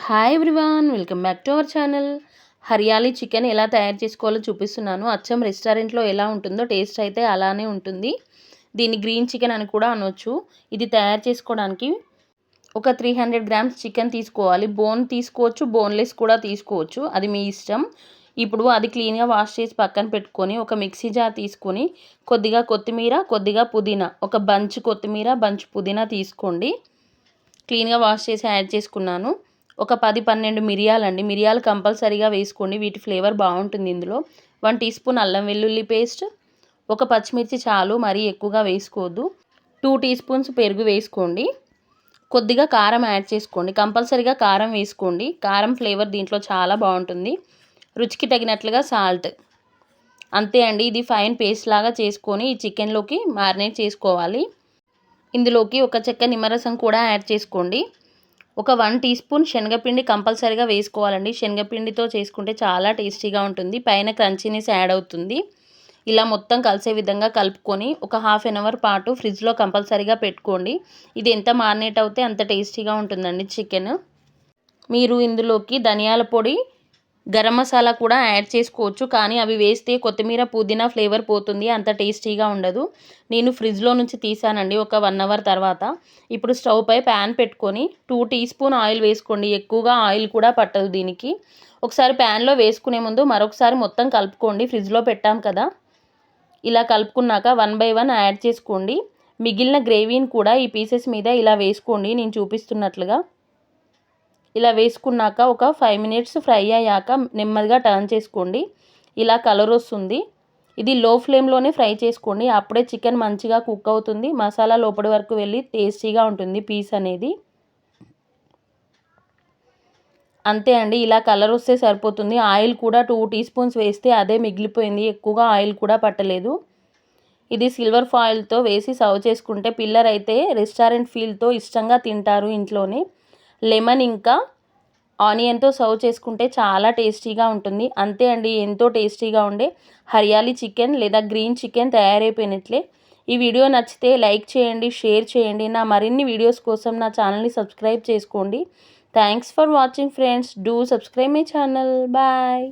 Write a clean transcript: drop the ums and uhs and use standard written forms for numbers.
Hi everyone, welcome back to our channel. Hariyali chicken ఎలా తయారు చేసుకోవాలో చూపిస్తున్నాను. అచ్చం రెస్టారెంట్లో ఎలా ఉంటుందో టేస్ట్ అయితే అలానే ఉంటుంది. దీన్ని గ్రీన్ చికెన్ అని కూడా అనొచ్చు. ఇది తయారు చేసుకోవడానికి ఒక 300 గ్రామ్స్ చికెన్ తీసుకోవాలి. బోన్ తీసుకోవచ్చు, బోన్లెస్ కూడా తీసుకోవచ్చు, అది మీ ఇష్టం. ఇప్పుడు అది క్లీన్గా వాష్ చేసి పక్కన పెట్టుకొని ఒక మిక్సీ జార్ తీసుకొని కొద్దిగా కొత్తిమీర, కొద్దిగా పుదీనా, ఒక బంచ్ కొత్తిమీర, బంచ్ పుదీనా తీసుకోండి. క్లీన్గా వాష్ చేసి యాడ్ చేసుకున్నాను. ఒక 10-12 మిరియాలండి. మిరియాలు కంపల్సరీగా వేసుకోండి, వీటి ఫ్లేవర్ బాగుంటుంది ఇందులో. 1 టీ స్పూన్ అల్లం వెల్లుల్లి పేస్ట్, ఒక పచ్చిమిర్చి చాలు, మరీ ఎక్కువగా వేసుకోవద్దు. 2 టీ స్పూన్స్ పెరుగు వేసుకోండి. కొద్దిగా కారం యాడ్ చేసుకోండి, కంపల్సరీగా కారం వేసుకోండి. కారం ఫ్లేవర్ దీంట్లో చాలా బాగుంటుంది. రుచికి తగినట్లుగా సాల్ట్. అంతే అండి, ఇది ఫైన్ పేస్ట్ లాగా చేసుకొని ఈ చికెన్లోకి మ్యారినేట్ చేసుకోవాలి. ఇందులోకి ఒక చెక్క నిమ్మరసం కూడా యాడ్ చేసుకోండి. ఒక 1 టీ స్పూన్ శనగపిండి కంపల్సరీగా వేసుకోవాలండి. శనగపిండితో చేసుకుంటే చాలా టేస్టీగా ఉంటుంది, పైన క్రంచీనెస్ యాడ్ అవుతుంది. ఇలా మొత్తం కలిసే విధంగా కలుపుకొని ఒక హాఫ్ అన్ అవర్ పాటు ఫ్రిడ్జ్లో కంపల్సరీగా పెట్టుకోండి. ఇది ఎంత మారినేట్ అవుతే అంత టేస్టీగా ఉంటుందండి చికెన్. మీరు ఇందులోకి ధనియాల పొడి, గరం మసాలా కూడా యాడ్ చేసుకోవచ్చు, కానీ అవి వేస్తే కొత్తిమీర పుదీనా ఫ్లేవర్ పోతుంది, అంత టేస్టీగా ఉండదు. నేను ఫ్రిడ్జ్లో నుంచి తీసానండి ఒక 1 అవర్ తర్వాత. ఇప్పుడు స్టవ్ పై ప్యాన్ పెట్టుకొని 2 టీ స్పూన్ ఆయిల్ వేసుకోండి. ఎక్కువగా ఆయిల్ కూడా పట్టదు దీనికి. ఒకసారి ప్యాన్లో వేసుకునే ముందు మరొకసారి మొత్తం కలుపుకోండి, ఫ్రిడ్జ్లో పెట్టాం కదా. ఇలా కలుపుకున్నాక 1 బై 1 యాడ్ చేసుకోండి. మిగిలిన గ్రేవీని కూడా ఈ పీసెస్ మీద ఇలా వేసుకోండి, నేను చూపిస్తున్నట్లుగా. ఇలా వేసుకున్నాక ఒక 5 మినిట్స్ ఫ్రై అయ్యాక నెమ్మదిగా టర్న్ చేసుకోండి. ఇలా కలర్ వస్తుంది. ఇది లో ఫ్లేమ్లోనే ఫ్రై చేసుకోండి, అప్పుడే చికెన్ మంచిగా కుక్ అవుతుంది, మసాలా లోపలి వరకు వెళ్ళి టేస్టీగా ఉంటుంది పీస్ అనేది. అంతే అండి, ఇలా కలర్ వస్తే సరిపోతుంది. ఆయిల్ కూడా 2 టీ స్పూన్స్ వేస్తే అదే మిగిలిపోయింది, ఎక్కువగా ఆయిల్ కూడా పట్టలేదు. ఇది సిల్వర్ ఫాయిల్తో వేసి సర్వ్ చేసుకుంటే పిల్లలైతే రెస్టారెంట్ ఫీల్తో ఇష్టంగా తింటారు ఇంట్లోనే. లెమన్ ఇంకా ఆనియన్తో సర్వ్ చేసుకుంటే చాలా టేస్టీగా ఉంటుంది. అంతే అండి, ఎంతో టేస్టీగా ఉండే హరియాలీ చికెన్ లేదా గ్రీన్ చికెన్ తయారైపోయినట్లే. ఈ వీడియో నచ్చితే లైక్ చేయండి, షేర్ చేయండి. నా మరిన్ని వీడియోస్ కోసం నా ఛానల్ని సబ్స్క్రైబ్ చేసుకోండి. Thanks for watching friends. Do subscribe my channel. Bye.